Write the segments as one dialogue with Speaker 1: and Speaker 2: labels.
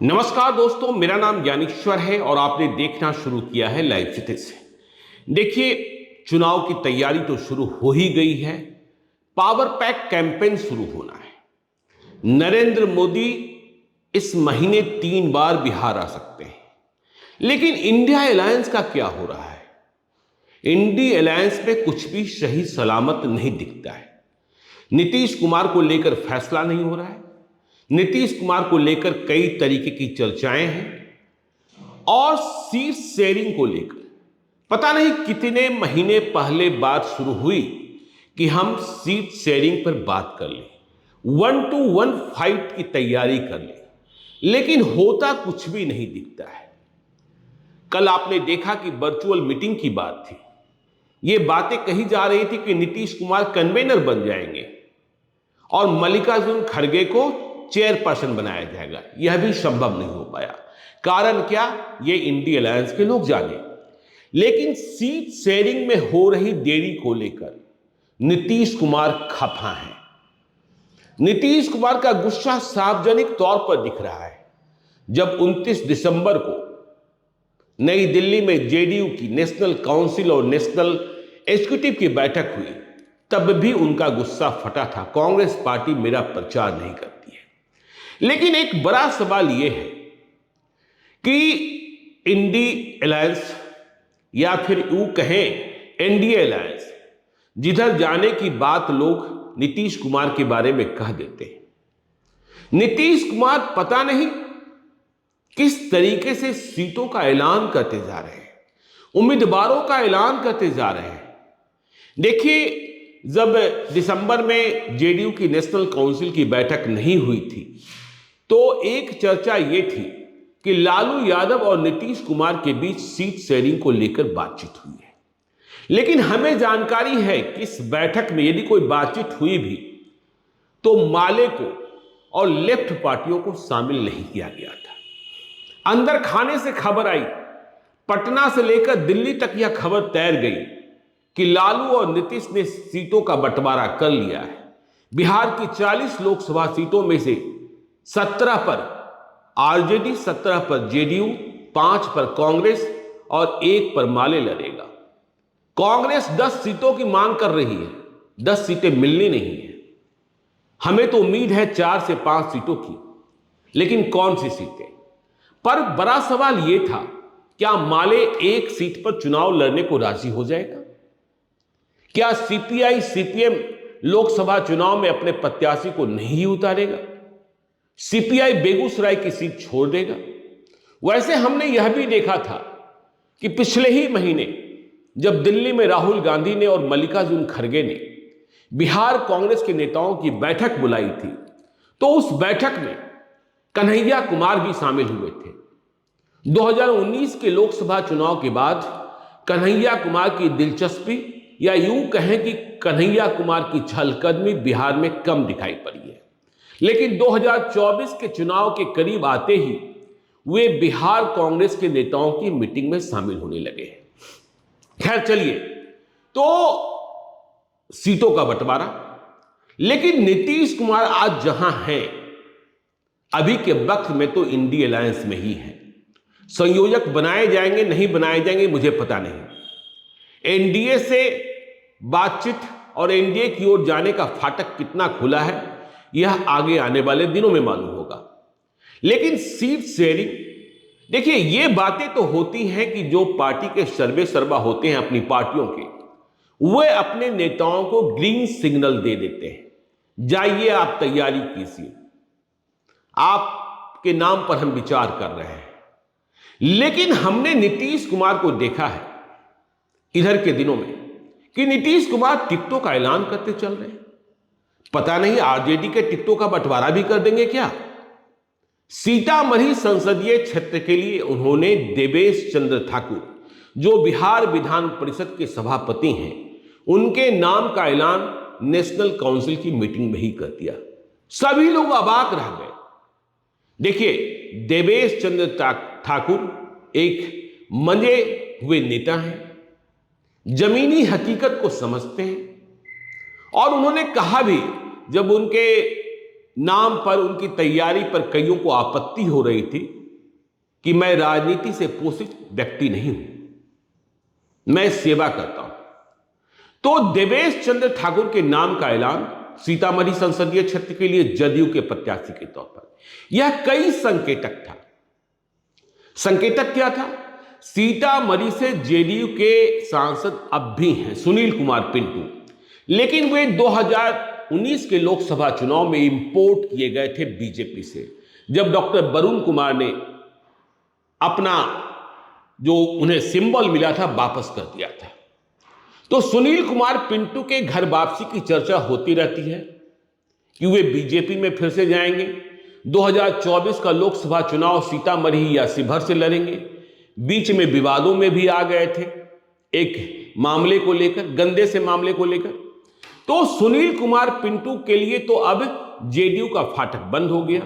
Speaker 1: नमस्कार दोस्तों, मेरा नाम ज्ञानेश्वर है और आपने देखना शुरू किया है लाइव सिटी से। देखिए, चुनाव की तैयारी तो शुरू हो ही गई है। पावर पैक कैंपेन शुरू होना है। नरेंद्र मोदी इस महीने 3 बार बिहार आ सकते हैं, लेकिन इंडिया अलायंस का क्या हो रहा है? इंडिया अलायंस में कुछ भी सही सलामत नहीं दिखता है। नीतीश कुमार को लेकर फैसला नहीं हो रहा है। नीतीश कुमार को लेकर कई तरीके की चर्चाएं हैं और सीट शेयरिंग को लेकर पता नहीं कितने महीने पहले बात शुरू हुई कि हम सीट शेयरिंग पर बात कर लें, 1-to-1 फाइट की तैयारी कर लें, लेकिन होता कुछ भी नहीं दिखता है। कल आपने देखा कि वर्चुअल मीटिंग की बात थी। ये बातें कही जा रही थी कि नीतीश कुमार कन्वेनर बन जाएंगे और मल्लिकार्जुन खड़गे को चेयरपर्सन बनाया जाएगा। यह भी संभव नहीं हो पाया। कारण क्या? ये इंडिया अलायंस के लोग जाने। लेकिन सीट शेयरिंग में हो रही देरी को लेकर नीतीश कुमार खफा हैं। नीतीश कुमार का गुस्सा सार्वजनिक तौर पर दिख रहा है। जब 29 दिसंबर को नई दिल्ली में जेडीयू की नेशनल काउंसिल और नेशनल एग्जीक्यूटिव की बैठक हुई, तब भी उनका गुस्सा फटा था। कांग्रेस पार्टी मेरा प्रचार नहीं करती है। लेकिन एक बड़ा सवाल यह है कि इंडिया अलायंस या फिर यूं कहें एनडीए अलायंस, जिधर जाने की बात लोग नीतीश कुमार के बारे में कह देते हैं। नीतीश कुमार पता नहीं किस तरीके से सीटों का ऐलान करते जा रहे हैं, उम्मीदवारों का ऐलान करते जा रहे हैं। देखिए, जब दिसंबर में जेडीयू की नेशनल काउंसिल की बैठक नहीं हुई थी, तो एक चर्चा यह थी कि लालू यादव और नीतीश कुमार के बीच सीट शेयरिंग को लेकर बातचीत हुई है। लेकिन हमें जानकारी है कि इस बैठक में यदि कोई बातचीत हुई भी तो माले को और लेफ्ट पार्टियों को शामिल नहीं किया गया था। अंदर खाने से खबर आई, पटना से लेकर दिल्ली तक यह खबर तैर गई कि लालू और नीतीश ने सीटों का बंटवारा कर लिया है। बिहार की 40 लोकसभा सीटों में से 17 पर आरजेडी, 17 पर जेडीयू, 5 पर कांग्रेस और 1 पर माले लड़ेगा। कांग्रेस 10 सीटों की मांग कर रही है, 10 सीटें मिलनी नहीं है। हमें तो उम्मीद है 4 से 5 सीटों की, लेकिन कौन सी सीटें? पर बड़ा सवाल यह था, क्या माले 1 सीट पर चुनाव लड़ने को राजी हो जाएगा? क्या सीपीआई सीपीएम लोकसभा चुनाव में अपने प्रत्याशी को नहीं उतारेगा? सीपीआई बेगूसराय की सीट छोड़ देगा? वैसे हमने यह भी देखा था कि पिछले ही महीने जब दिल्ली में राहुल गांधी ने और मल्लिकार्जुन खड़गे ने बिहार कांग्रेस के नेताओं की बैठक बुलाई थी, तो उस बैठक में कन्हैया कुमार भी शामिल हुए थे। 2019 के लोकसभा चुनाव के बाद कन्हैया कुमार की दिलचस्पी, या यूं कहें कि कन्हैया कुमार की चहलकदमी बिहार में कम दिखाई पड़ी है। लेकिन 2024 के चुनाव के करीब आते ही वे बिहार कांग्रेस के नेताओं की मीटिंग में शामिल होने लगे हैं। खैर चलिए, तो सीटों का बंटवारा। लेकिन नीतीश कुमार आज जहां हैं, अभी के वक्त में तो इंडिया अलायंस में ही है। संयोजक बनाए जाएंगे नहीं बनाए जाएंगे मुझे पता नहीं। एनडीए से बातचीत और एनडीए की ओर जाने का फाटक कितना खुला है, यह आगे आने वाले दिनों में मालूम होगा। लेकिन सीट शेयरिंग, देखिए, ये बातें तो होती हैं कि जो पार्टी के सर्वे सर्वा होते हैं अपनी पार्टियों के, वे अपने नेताओं को ग्रीन सिग्नल दे देते हैं, जाइए आप तैयारी कीजिए, आपके नाम पर हम विचार कर रहे हैं। लेकिन हमने नीतीश कुमार को देखा है इधर के दिनों में कि नीतीश कुमार टिकटों का ऐलान करते चल रहे हैं। पता नहीं आरजेडी के टिकटों का बंटवारा भी कर देंगे क्या? सीतामढ़ी संसदीय क्षेत्र के लिए उन्होंने देवेश चंद्र ठाकुर, जो बिहार विधान परिषद के सभापति हैं, उनके नाम का ऐलान नेशनल काउंसिल की मीटिंग में ही कर दिया। सभी लोग अबाक रह गए। देखिए, देवेश चंद्र ठाकुर एक मने हुए नेता हैं, जमीनी हकीकत को समझते हैं। और उन्होंने कहा भी, जब उनके नाम पर, उनकी तैयारी पर कईयों को आपत्ति हो रही थी कि मैं राजनीति से पोषित व्यक्ति नहीं हूं, मैं सेवा करता हूं। तो देवेश चंद्र ठाकुर के नाम का ऐलान सीतामढ़ी संसदीय क्षेत्र के लिए जदयू के प्रत्याशी के तौर पर, यह कई संकेतक था। संकेतक क्या था? सीतामढ़ी से जेडीयू के सांसद अब भी हैं सुनील कुमार पिंटू, लेकिन वे 2019 के लोकसभा चुनाव में इंपोर्ट किए गए थे बीजेपी से, जब डॉक्टर वरुण कुमार ने अपना जो उन्हें सिंबल मिला था वापस कर दिया था। तो सुनील कुमार पिंटू के घर वापसी की चर्चा होती रहती है कि वे बीजेपी में फिर से जाएंगे, 2024 का लोकसभा चुनाव सीतामढ़ी या शिवहर से लड़ेंगे। बीच में विवादों में भी आ गए थे एक मामले को लेकर, गंदे से मामले को लेकर। तो सुनील कुमार पिंटू के लिए तो अब जेडीयू का फाटक बंद हो गया,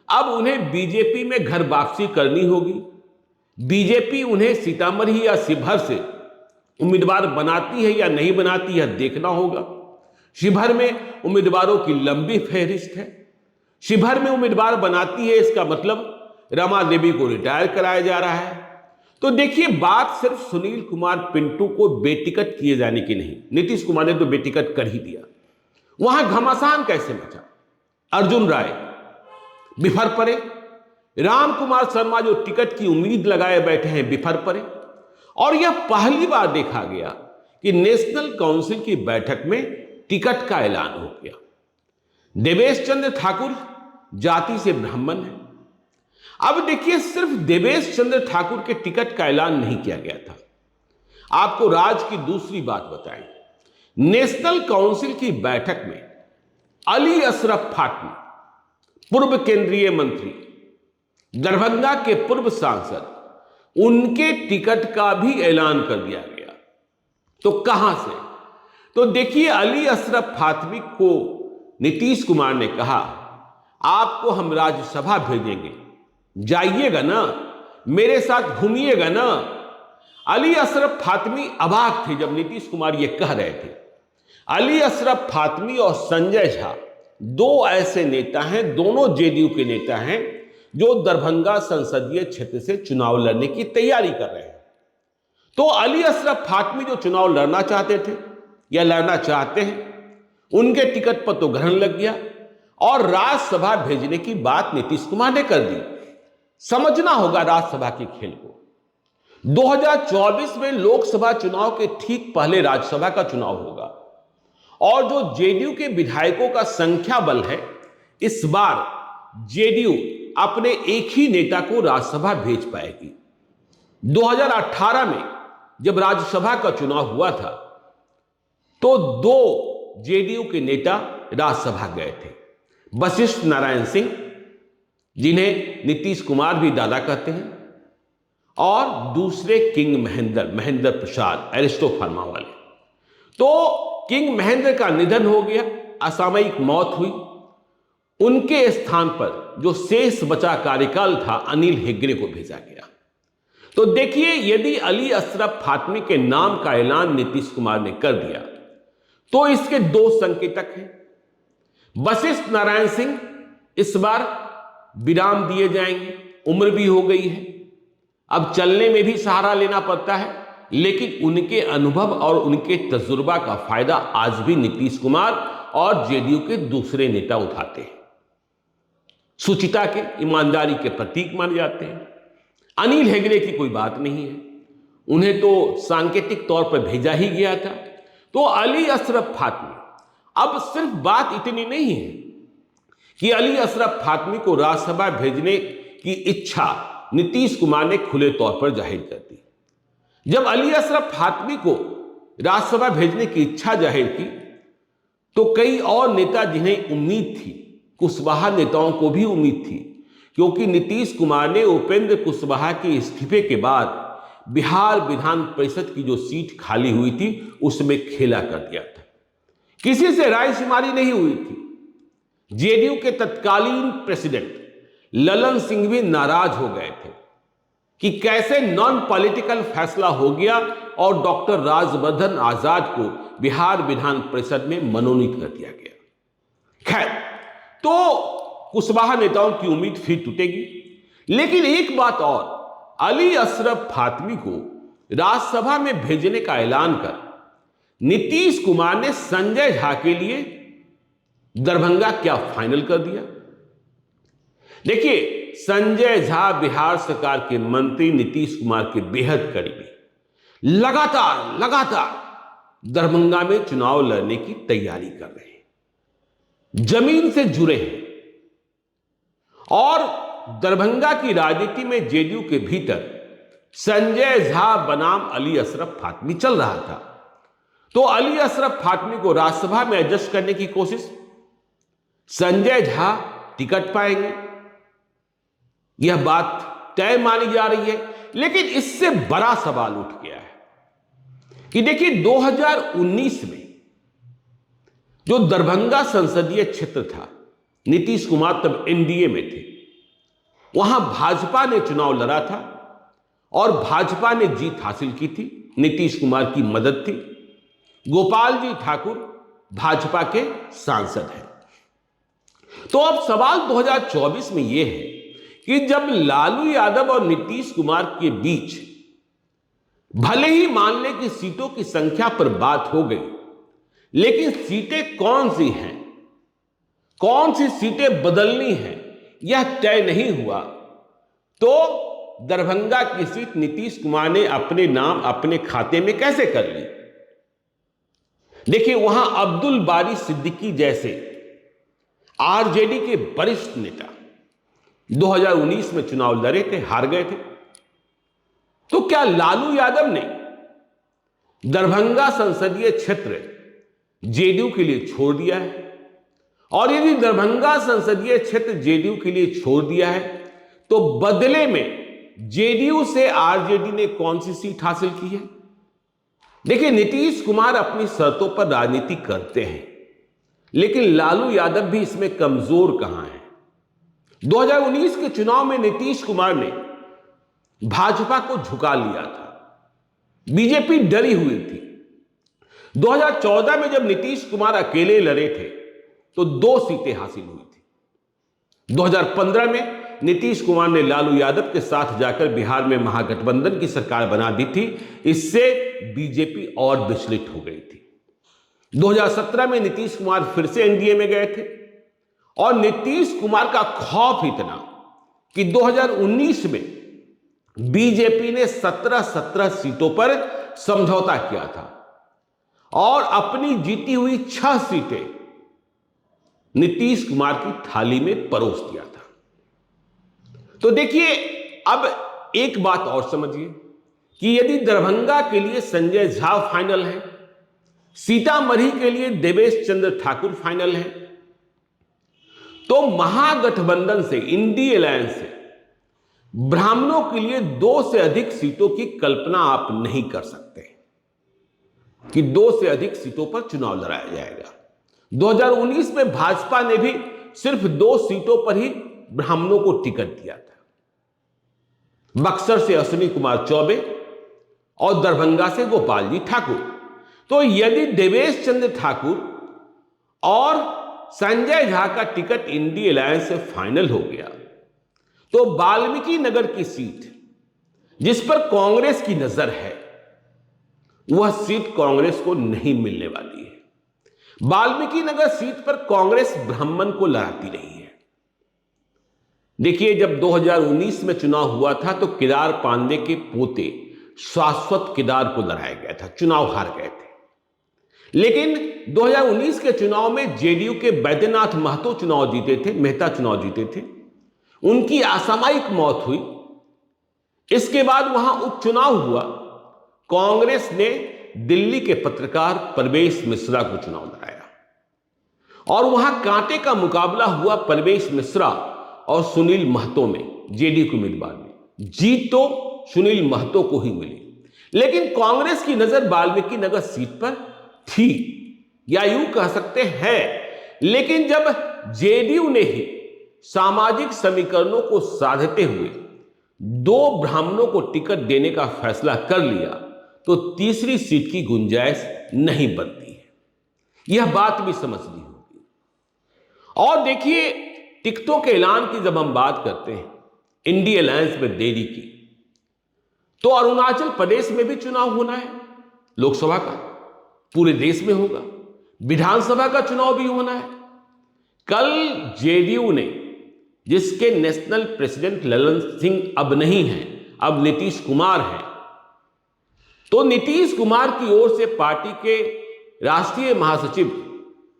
Speaker 1: अब उन्हें बीजेपी में घर वापसी करनी होगी। बीजेपी उन्हें सीतामढ़ी या शिवहर से उम्मीदवार बनाती है या नहीं बनाती है देखना होगा। शिवहर में उम्मीदवारों की लंबी फहरिस्त है। शिवहर में उम्मीदवार बनाती है, इसका मतलब रमा देवी को रिटायर कराया जा रहा है। तो देखिए, बात सिर्फ सुनील कुमार पिंटू को बेटिकट किए जाने की नहीं, नीतीश कुमार ने तो बेटिकट कर ही दिया। वहां घमासान कैसे मचा? अर्जुन राय बिफर पड़े, राम कुमार शर्मा जो टिकट की उम्मीद लगाए बैठे हैं बिफर पड़े, और यह पहली बार देखा गया कि नेशनल काउंसिल की बैठक में टिकट का ऐलान हो गया। देवेश चंद्र ठाकुर जाति से ब्राह्मण है। अब देखिए, सिर्फ देवेश चंद्र ठाकुर के टिकट का ऐलान नहीं किया गया था। आपको राज की दूसरी बात बताएं, नेशनल काउंसिल की बैठक में अली अशरफ फातमी, पूर्व केंद्रीय मंत्री, दरभंगा के पूर्व सांसद, उनके टिकट का भी ऐलान कर दिया गया। तो कहां से? तो देखिए, अली अशरफ फातमी को नीतीश कुमार ने कहा, आपको हम राज्यसभा भेजेंगे, जाइएगा ना, मेरे साथ घूमिएगा ना। अली अशरफ फातमी अबाक थे जब नीतीश कुमार ये कह रहे थे। अली अशरफ फातमी और संजय झा दो ऐसे नेता हैं, दोनों जेडीयू के नेता हैं, जो दरभंगा संसदीय क्षेत्र से चुनाव लड़ने की तैयारी कर रहे हैं। तो अली अशरफ फातमी जो चुनाव लड़ना चाहते थे या लड़ना चाहते हैं, उनके टिकट पर तो ग्रहण लग गया और राज्यसभा भेजने की बात नीतीश कुमार ने कर दी। समझना होगा राज्यसभा के खेल को। 2024 में लोकसभा चुनाव के ठीक पहले राज्यसभा का चुनाव होगा, और जो जेडीयू के विधायकों का संख्या बल है, इस बार जेडीयू अपने एक ही नेता को राज्यसभा भेज पाएगी। 2018 में जब राज्यसभा का चुनाव हुआ था तो दो जेडीयू के नेता राज्यसभा गए थे, वशिष्ठ नारायण सिंह, जिन्हें नीतीश कुमार भी दादा कहते हैं, और दूसरे king Mahendra Prasad, Aristo pharma वाले। तो किंग महेंद्र का निधन हो गया, असामयिक मौत हुई। उनके स्थान पर जो शेष बचा कार्यकाल था, अनिल हेगड़े को भेजा गया। तो देखिए, यदि अली अशरफ फातमी के नाम का ऐलान नीतीश कुमार ने कर दिया तो इसके दो संकेतक हैं। वशिष्ठ नारायण सिंह इस बार विराम दिए जाएंगे, उम्र भी हो गई है, अब चलने में भी सहारा लेना पड़ता है, लेकिन उनके अनुभव और उनके तजुर्बा का फायदा आज भी नीतीश कुमार और जेडीयू के दूसरे नेता उठाते हैं। सुचिता के, ईमानदारी के प्रतीक माने जाते हैं। अनिल हेगड़े की कोई बात नहीं है, उन्हें तो सांकेतिक तौर पर भेजा ही गया था। तो अली अशरफ फातमी, अब सिर्फ बात इतनी नहीं है कि अली अशरफ फातमी को राज्यसभा भेजने की इच्छा नीतीश कुमार ने खुले तौर पर जाहिर कर दी। जब अली अशरफ फातमी को राज्यसभा भेजने की इच्छा जाहिर की तो कई और नेता, जिन्हें उम्मीद थी, कुशवाहा नेताओं को भी उम्मीद थी, क्योंकि नीतीश कुमार ने उपेंद्र कुशवाहा के इस्तीफे के बाद बिहार विधान परिषद की जो सीट खाली हुई थी उसमें खेला कर दिया था। किसी से रायशुमारी नहीं हुई थी। जेडीयू के तत्कालीन प्रेसिडेंट ललन सिंह भी नाराज हो गए थे कि कैसे नॉन पॉलिटिकल फैसला हो गया और डॉक्टर राजवर्धन आजाद को बिहार विधान परिषद में मनोनीत कर दिया गया। खैर, तो कुशवाहा नेताओं की उम्मीद फिर टूटेगी। लेकिन एक बात और, अली अशरफ फातमी को राज्यसभा में भेजने का ऐलान कर नीतीश कुमार ने संजय झा के लिए दरभंगा क्या फाइनल कर दिया। देखिए, संजय झा बिहार सरकार के मंत्री नीतीश कुमार के बेहद करीबी, लगातार दरभंगा में चुनाव लड़ने की तैयारी कर रहे हैं, जमीन से जुड़े हैं। और दरभंगा की राजनीति में जेडीयू के भीतर संजय झा बनाम अली अशरफ फातमी चल रहा था। तो अली अशरफ फातमी को राज्यसभा में एडजस्ट करने की कोशिश, संजय झा टिकट पाएंगे, यह बात तय मानी जा रही है। लेकिन इससे बड़ा सवाल उठ गया है कि देखिए 2019 में जो दरभंगा संसदीय क्षेत्र था, नीतीश कुमार तब एनडीए में थे, वहां भाजपा ने चुनाव लड़ा था और भाजपा ने जीत हासिल की थी। नीतीश कुमार की मदद थी। गोपाल जी ठाकुर भाजपा के सांसद हैं। तो अब सवाल 2024 में यह है कि जब लालू यादव और नीतीश कुमार के बीच भले ही मान लें कि सीटों की संख्या पर बात हो गई, लेकिन सीटें कौन सी हैं, कौन सी सीटें बदलनी हैं, यह तय नहीं हुआ। तो दरभंगा की सीट नीतीश कुमार ने अपने नाम अपने खाते में कैसे कर ली। देखिए, वहां अब्दुल बारी सिद्दीकी जैसे आरजेडी के वरिष्ठ नेता 2019 में चुनाव लड़े थे, हार गए थे। तो क्या लालू यादव ने दरभंगा संसदीय क्षेत्र जेडीयू के लिए छोड़ दिया है? और यदि दरभंगा संसदीय क्षेत्र जेडीयू के लिए छोड़ दिया है, तो बदले में जेडीयू से आरजेडी ने कौन सी सीट हासिल की है? देखिए, नीतीश कुमार अपनी शर्तों पर राजनीति करते हैं, लेकिन लालू यादव भी इसमें कमजोर कहां है। 2019 के चुनाव में नीतीश कुमार ने भाजपा को झुका लिया था, बीजेपी डरी हुई थी। 2014 में जब नीतीश कुमार अकेले लड़े थे तो 2 सीटें हासिल हुई थी। 2015 में नीतीश कुमार ने लालू यादव के साथ जाकर बिहार में महागठबंधन की सरकार बना दी थी। इससे बीजेपी और विचलित हो गई थी। 2017 में नीतीश कुमार फिर से एनडीए में गए थे और नीतीश कुमार का खौफ इतना कि 2019 में बीजेपी ने 17 सीटों पर समझौता किया था और अपनी जीती हुई 6 सीटें नीतीश कुमार की थाली में परोस दिया था। तो देखिए, अब एक बात और समझिए कि यदि दरभंगा के लिए संजय झा फाइनल है, सीतामढ़ी के लिए देवेश चंद्र ठाकुर फाइनल है, तो महागठबंधन से, इंडी अलायंस से ब्राह्मणों के लिए 2 से अधिक सीटों की कल्पना आप नहीं कर सकते कि 2 से अधिक सीटों पर चुनाव लड़ाया जाएगा। 2019 में भाजपा ने भी सिर्फ 2 सीटों पर ही ब्राह्मणों को टिकट दिया था, बक्सर से अश्विनी कुमार चौबे और दरभंगा से गोपाल जी ठाकुर। तो यदि देवेश चंद्र ठाकुर और संजय झा का टिकट इंडी अलायंस से फाइनल हो गया, तो वाल्मीकि नगर की सीट जिस पर कांग्रेस की नजर है, वह सीट कांग्रेस को नहीं मिलने वाली है। वाल्मीकि नगर सीट पर कांग्रेस ब्राह्मण को लड़ाती रही है। देखिए, जब 2019 में चुनाव हुआ था तो केदार पांडे के पोते शाश्वत केदार को लड़ाया गया था, चुनाव हार गए थे। लेकिन 2019 के चुनाव में जेडीयू के बैद्यनाथ महतो चुनाव जीते थे, मेहता चुनाव जीते थे। उनकी असामयिक मौत हुई। इसके बाद वहां उपचुनाव हुआ। कांग्रेस ने दिल्ली के पत्रकार परवेश मिश्रा को चुनाव लड़ाया और वहां कांटे का मुकाबला हुआ परवेश मिश्रा और सुनील महतो में, जेडीयू के उम्मीदवार में। जीत तो सुनील महतो को ही मिली, लेकिन कांग्रेस की नजर वाल्मीकि नगर सीट पर थी, या यूं कह सकते हैं। लेकिन जब जेडीयू ने ही सामाजिक समीकरणों को साधते हुए 2 ब्राह्मणों को टिकट देने का फैसला कर लिया, तो तीसरी सीट की गुंजाइश नहीं बनती है। यह बात भी समझनी होगी। और देखिए, टिकटों के ऐलान की जब हम बात करते हैं, इंडी अलायंस में देरी की, तो अरुणाचल प्रदेश में भी चुनाव होना है लोकसभा का, पूरे देश में होगा, विधानसभा का चुनाव भी होना है। कल जेडीयू ने, जिसके नेशनल प्रेसिडेंट ललन सिंह अब नहीं है, अब नीतीश कुमार है, तो नीतीश कुमार की ओर से पार्टी के राष्ट्रीय महासचिव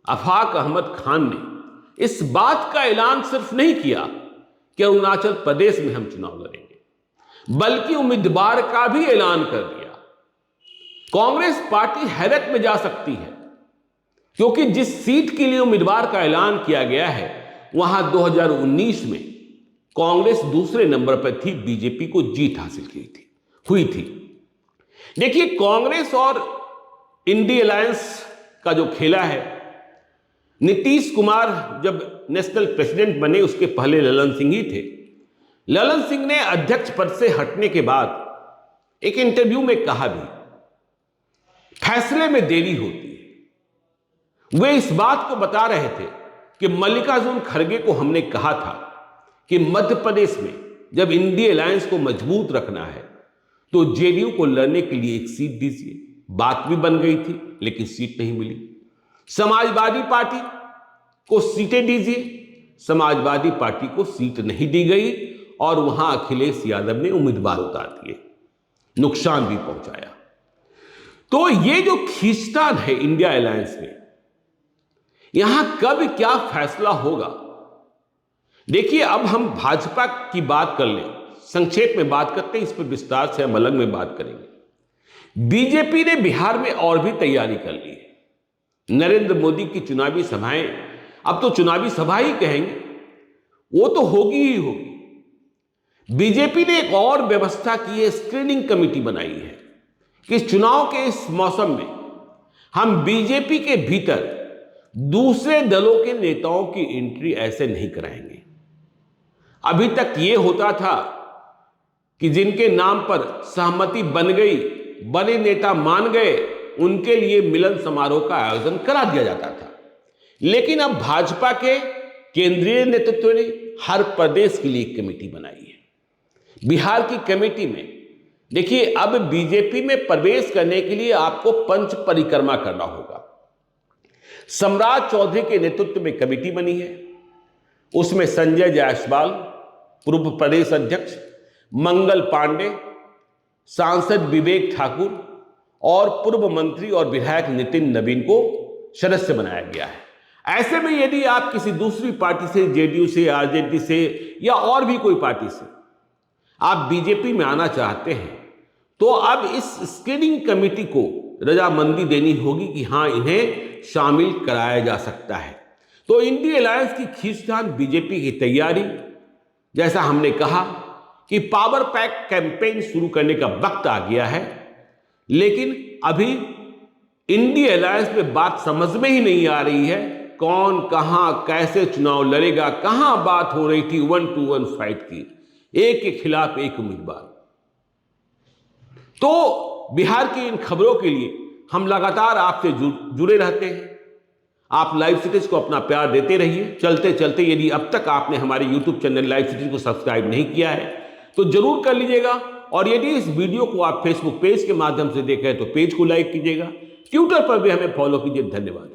Speaker 1: अफाक अहमद खान ने इस बात का ऐलान सिर्फ नहीं किया कि अरुणाचल प्रदेश में हम चुनाव लड़ेंगे, बल्कि उम्मीदवार का भी ऐलान कर दिया। कांग्रेस पार्टी हैरत में जा सकती है, क्योंकि जिस सीट के लिए उम्मीदवार का ऐलान किया गया है, वहां 2019 में कांग्रेस दूसरे नंबर पर थी, बीजेपी को जीत हासिल हुई थी। देखिए, कांग्रेस और इंडी अलायंस का जो खेला है, नीतीश कुमार जब नेशनल प्रेसिडेंट बने, उसके पहले ललन सिंह ही थे। ललन सिंह ने अध्यक्ष पद से हटने के बाद एक इंटरव्यू में कहा भी, फैसले में देरी होती है। वे इस बात को बता रहे थे कि मल्लिकार्जुन खड़गे को हमने कहा था कि मध्य प्रदेश में जब इंडी अलायंस को मजबूत रखना है तो जेडीयू को लड़ने के लिए एक सीट दीजिए। बात भी बन गई थी, लेकिन सीट नहीं मिली। समाजवादी पार्टी को सीटें दीजिए, समाजवादी पार्टी को सीट नहीं दी गई और वहां अखिलेश यादव ने उम्मीदवार उतार दिए, नुकसान भी पहुंचाया। तो ये जो खींचतान है इंडिया अलायंस में, यहां कब क्या फैसला होगा। देखिए, अब हम भाजपा की बात कर लें, संक्षेप में बात करते हैं, इस पर विस्तार से हम अलग में बात करेंगे। बीजेपी ने बिहार में और भी तैयारी कर ली है। नरेंद्र मोदी की चुनावी सभाएं, अब तो चुनावी सभा ही कहेंगे, वो तो होगी ही होगी। बीजेपी ने एक और व्यवस्था की है, स्क्रीनिंग कमेटी बनाई है कि चुनाव के इस मौसम में हम बीजेपी के भीतर दूसरे दलों के नेताओं की एंट्री ऐसे नहीं कराएंगे। अभी तक यह होता था कि जिनके नाम पर सहमति बन गई, बड़े नेता मान गए, उनके लिए मिलन समारोह का आयोजन करा दिया जाता था। लेकिन अब भाजपा के केंद्रीय नेतृत्व ने हर प्रदेश के लिए एक कमेटी बनाई है। बिहार की कमेटी में देखिए, अब बीजेपी में प्रवेश करने के लिए आपको पंच परिक्रमा करना होगा। सम्राट चौधरी के नेतृत्व में कमेटी बनी है, उसमें संजय जायसवाल पूर्व प्रदेश अध्यक्ष, मंगल पांडे, सांसद विवेक ठाकुर और पूर्व मंत्री और विधायक नितिन नवीन को सदस्य बनाया गया है। ऐसे में यदि आप किसी दूसरी पार्टी से, जेडीयू से, आरजेडी से या और भी कोई पार्टी से आप बीजेपी में आना चाहते हैं, तो अब इस स्क्रीनिंग कमेटी को रजामंदी देनी होगी कि हां, इन्हें शामिल कराया जा सकता है। तो इंडी अलायंस की खींचतान, बीजेपी की तैयारी, जैसा हमने कहा कि पावर पैक कैंपेन शुरू करने का वक्त आ गया है, लेकिन अभी इंडी अलायंस में बात समझ में ही नहीं आ रही है, कौन कहां कैसे चुनाव लड़ेगा। कहां बात हो रही थी 1-to-1 फाइट की, एक के खिलाफ एक उम्मीदवार। तो बिहार की इन खबरों के लिए हम लगातार आपसे जुड़े रहते हैं। आप लाइव सिटीज को अपना प्यार देते रहिए। चलते चलते यदि अब तक आपने हमारे YouTube चैनल लाइव सिटीज को सब्सक्राइब नहीं किया है तो जरूर कर लीजिएगा, और यदि इस वीडियो को आप फेसबुक पेज के माध्यम से देख रहे हैं तो पेज को लाइक कीजिएगा, ट्विटर पर भी हमें फॉलो कीजिए। धन्यवाद।